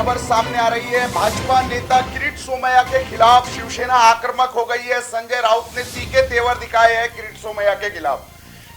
खबर सामने आ रही है। भाजपा नेता किरीट सोमैया के खिलाफ शिवसेना आक्रामक हो गई है। संजय राउत ने तीखे तेवर दिखाए हैं किरीट सोमैया के खिलाफ।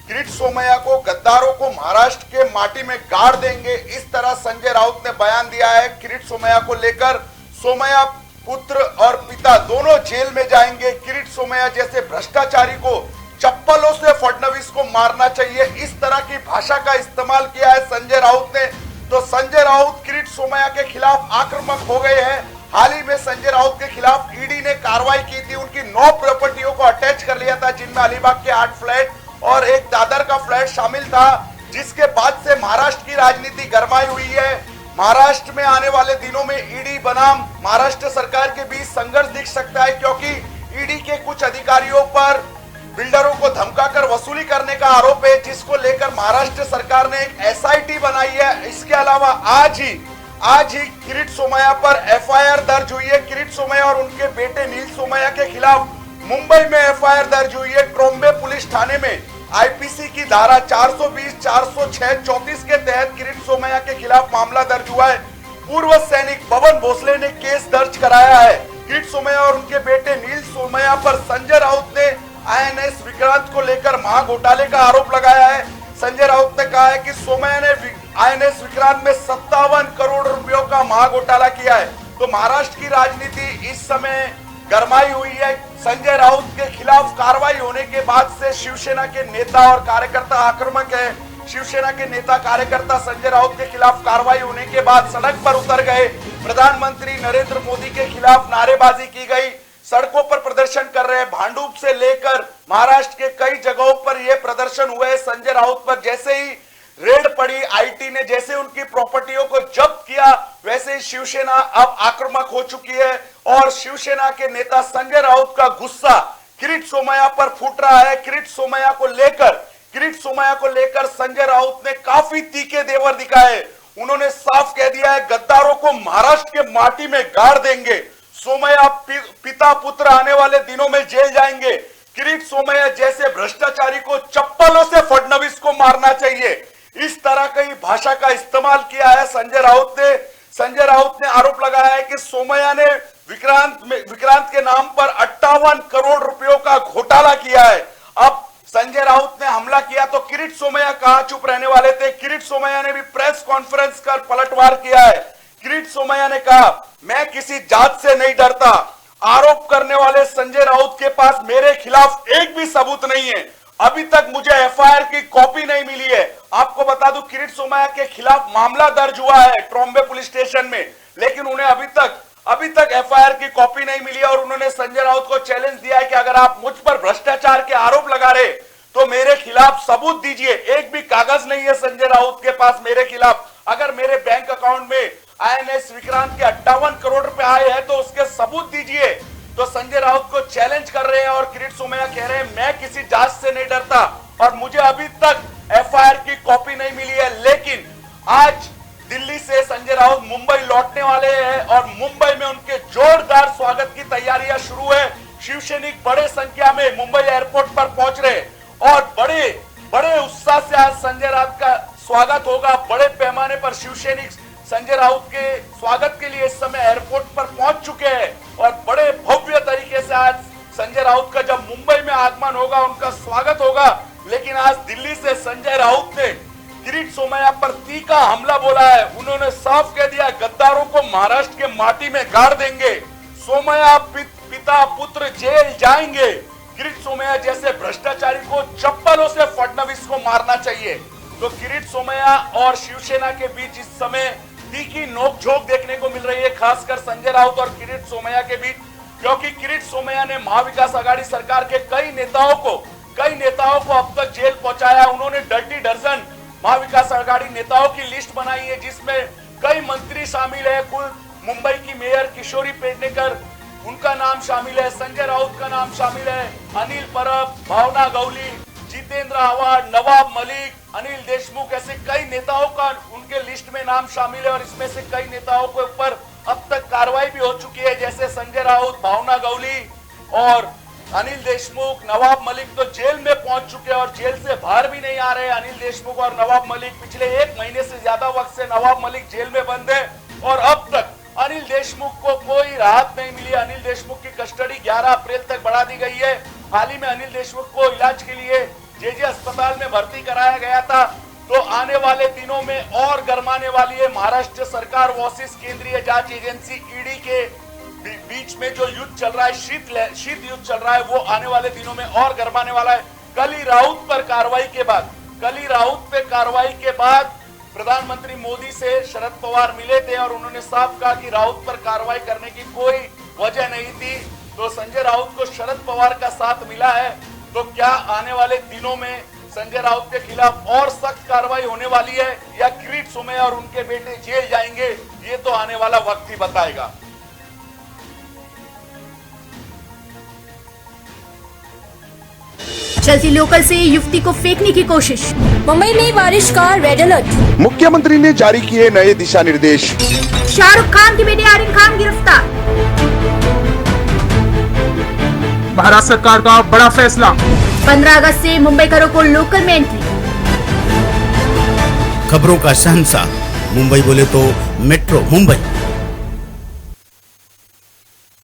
किरीट सोमैया को गद्दारों को महाराष्ट्र के माटी में गाड़ देंगे, इस तरह संजय राउत ने बयान दिया है। किरीट सोमैया को लेकर सोमैया पुत्र और पिता दोनों जेल में जाएंगे। किरीट सोमैया जैसे भ्रष्टाचारी को चप्पलों से फडणवीस को मारना चाहिए, इस तरह की भाषा का इस्तेमाल किया है संजय राउत ने। तो संजय राउत किरीट सोमैया के खिलाफ आक्रामक हो गए हैं। हाल ही में संजय राउत के खिलाफ ईडी ने कार्रवाई की थी। उनकी 9 प्रॉपर्टियों को अटैच कर लिया था, जिनमें अलीबाग के 8 फ्लैट और एक दादर का फ्लैट शामिल था, जिसके बाद से महाराष्ट्र की राजनीति गरमाई हुई है। महाराष्ट्र में आने वाले दिनों में ईडी बनाम महाराष्ट्र सरकार के बीच संघर्ष दिख सकता है, क्योंकि ईडी के कुछ अधिकारियों पर बिल्डरों को धमकाकर वसूली करने का आरोप है, जिसको लेकर महाराष्ट्र सरकार ने एक एसआईटी बनाई है। इसके अलावा आज ही किरीट सोमैया पर एफआईआर दर्ज हुई है। किरीट सोमैया और उनके बेटे नील सोमैया के खिलाफ मुंबई में एफआईआर दर्ज हुई है। ट्रॉम्बे पुलिस थाने में आईपीसी की धारा 420, 406, 34 के तहत किरीट सोमैया के खिलाफ मामला दर्ज हुआ है। पूर्व सैनिक बबन भोसले ने केस दर्ज कराया है। किरीट सोमैया और उनके बेटे नील सोमैया पर संजय राउत ने आईएनएस विक्रांत को लेकर महाघोटाले का आरोप लगाया है। संजय राउत ने कहा है कि सोमैया ने आईएनएस विक्रांत में 57 करोड़ रुपयों का महाघोटाला किया है। तो महाराष्ट्र की राजनीति इस समय गरमाई हुई है। संजय राउत के खिलाफ कार्रवाई होने के बाद से शिवसेना के नेता और कार्यकर्ता आक्रामक है। शिवसेना के नेता कार्यकर्ता संजय राउत के खिलाफ कार्रवाई होने के बाद सड़क पर उतर गए। प्रधानमंत्री नरेंद्र मोदी के खिलाफ नारेबाजी की गई, सड़कों पर प्रदर्शन कर रहे हैं। भांडुप से लेकर महाराष्ट्र के कई जगहों पर यह प्रदर्शन हुए। संजय राउत पर जैसे ही रेड पड़ी, आईटी ने जैसे उनकी प्रॉपर्टियों को जब्त किया, वैसे ही शिवसेना अब आक्रामक हो चुकी है और शिवसेना के नेता संजय राउत का गुस्सा किरीट सोमैया पर फूट रहा है। किरीट सोमैया को लेकर संजय राउत ने काफी तीखे तेवर दिखाए। उन्होंने साफ कह दिया है, गद्दारों को महाराष्ट्र के माटी में गाड़ देंगे। सोमैया पिता पुत्र आने वाले दिनों में जेल जाएंगे। किरीट सोमैया जैसे भ्रष्टाचारी को चप्पलों से फडणवीस को मारना चाहिए, इस तरह की भाषा का इस्तेमाल किया है संजय राउत ने आरोप लगाया है कि सोमैया ने विक्रांत के नाम पर 58 करोड़ रुपयों का घोटाला किया है। अब संजय राउत ने हमला किया तो किरीट सोमैया कहां चुप रहने वाले थे। किरीट सोमैया ने भी प्रेस कॉन्फ्रेंस कर पलटवार किया है। किरीट सोमैया ने कहा, मैं किसी जात से नहीं डरता। आरोप करने वाले संजय राउत के पास मेरे खिलाफ एक भी सबूत नहीं है। अभी तक मुझे एफआईआर की कॉपी नहीं मिली है। आपको बता दूं, किरीट सोमैया के खिलाफ मामला दर्ज हुआ है ट्रॉम्बे पुलिस स्टेशन में, लेकिन उन्हें अभी तक एफआईआर की कॉपी नहीं मिली है। और उन्होंने संजय राउत को चैलेंज दिया है कि अगर आप मुझ पर भ्रष्टाचार के आरोप लगा रहे तो मेरे खिलाफ सबूत दीजिए। एक भी कागज नहीं है संजय राउत के पास मेरे खिलाफ। अगर मेरे बैंक अकाउंट में आईएनएस विक्रांत के 58 करोड़ रुपए आए हैं तो उसके सबूत दीजिए। तो संजय राउत को चैलेंज कर रहे हैं और किरीट सोमैया कह रहे हैं, मैं किसी जांच से नहीं डरता और मुझे अभी तक एफआईआर की कॉपी नहीं मिली है। लेकिन आज दिल्ली से संजय राउत मुंबई लौटने वाले हैं और मुंबई में उनके जोरदार स्वागत की तैयारियां शुरू है। शिवसैनिक बड़े संख्या में मुंबई एयरपोर्ट पर पहुंच रहे और बड़े उत्साह से आज संजय राउत का स्वागत होगा। बड़े पैमाने पर शिवसैनिक संजय राउत के स्वागत के लिए इस समय एयरपोर्ट पर पहुंच चुके हैं और बड़े भव्य तरीके से आज संजय राउत का जब मुंबई में आगमन होगा, उनका स्वागत होगा। लेकिन आज दिल्ली से संजय राउत ने किरीट सोमैया पर तीखा हमला बोला है। उन्होंने साफ कह दिया, गद्दारों को महाराष्ट्र के माटी में गाड़ देंगे। सोमैया पिता पुत्र जेल जाएंगे। किरीट सोमैया जैसे भ्रष्टाचारी को चप्पलों से फडणवीस को मारना चाहिए। तो किरीट सोमैया और शिवसेना के बीच इस समय तीखी नोकझोंक देखने को मिल रही है, खासकर संजय राउत और किरीट सोमैया के बीच, क्योंकि किरीट सोमैया ने महाविकास आघाड़ी सरकार के कई नेताओं को अब तक जेल पहुंचाया। उन्होंने डर्टी डजन महाविकास आघाड़ी नेताओं की लिस्ट बनाई है, जिसमें कई मंत्री शामिल है। कुल मुंबई की मेयर किशोरी पेडनेकर, उनका नाम शामिल है। संजय राउत का नाम शामिल है। अनिल परब, भावना गवली, जितेंद्र आव्हाड, नवाब मलिक, अनिल देशमुख, ऐसे कई नेताओं का उनके लिस्ट में नाम शामिल है। और इसमें से कई नेताओं के ऊपर अब तक कार्रवाई भी हो चुकी है, जैसे संजय राउत, भावना गवली और अनिल देशमुख, नवाब मलिक तो जेल में पहुंच चुके हैं और जेल से बाहर भी नहीं आ रहे। अनिल देशमुख और नवाब मलिक पिछले 1 महीने से ज्यादा वक्त से नवाब मलिक जेल में बंद है और अब तक अनिल देशमुख को कोई राहत नहीं मिली। अनिल देशमुख की कस्टडी 11 अप्रैल तक बढ़ा दी गई है। हाल ही में अनिल देशमुख को इलाज के लिए जेजे अस्पताल में भर्ती कराया गया था। तो आने वाले दिनों में और गरमाने वाली है महाराष्ट्र सरकार वर्सेस केंद्रीय जांच एजेंसी ईडी के बीच में जो युद्ध चल रहा है, शीत युद्ध चल रहा है, वो आने वाले दिनों में और गरमाने वाला है। कल ही राउत पे कार्रवाई के बाद प्रधानमंत्री मोदी से शरद पवार मिले थे और उन्होंने साफ कहा कि राउत पर कार्रवाई करने की कोई वजह नहीं थी। तो संजय राउत को शरद पवार का साथ मिला है। तो क्या आने वाले दिनों में संजय राउत के खिलाफ और सख्त कार्रवाई होने वाली है या किरीट सोमैया और उनके बेटे जेल जाएंगे, ये तो आने वाला वक्त ही बताएगा। चलती लोकल से युवती को फेंकने की कोशिश। मुंबई में बारिश का रेड अलर्ट। मुख्यमंत्री ने जारी किए नए दिशा निर्देश। शाहरुख खान के बेटे आर्यन खान गिरफ्तार। भारत सरकार का बड़ा फैसला। 15 अगस्त से मुंबई करो को लोकल में एंट्री। खबरों का शहंशाह मुंबई बोले तो मेट्रो मुंबई।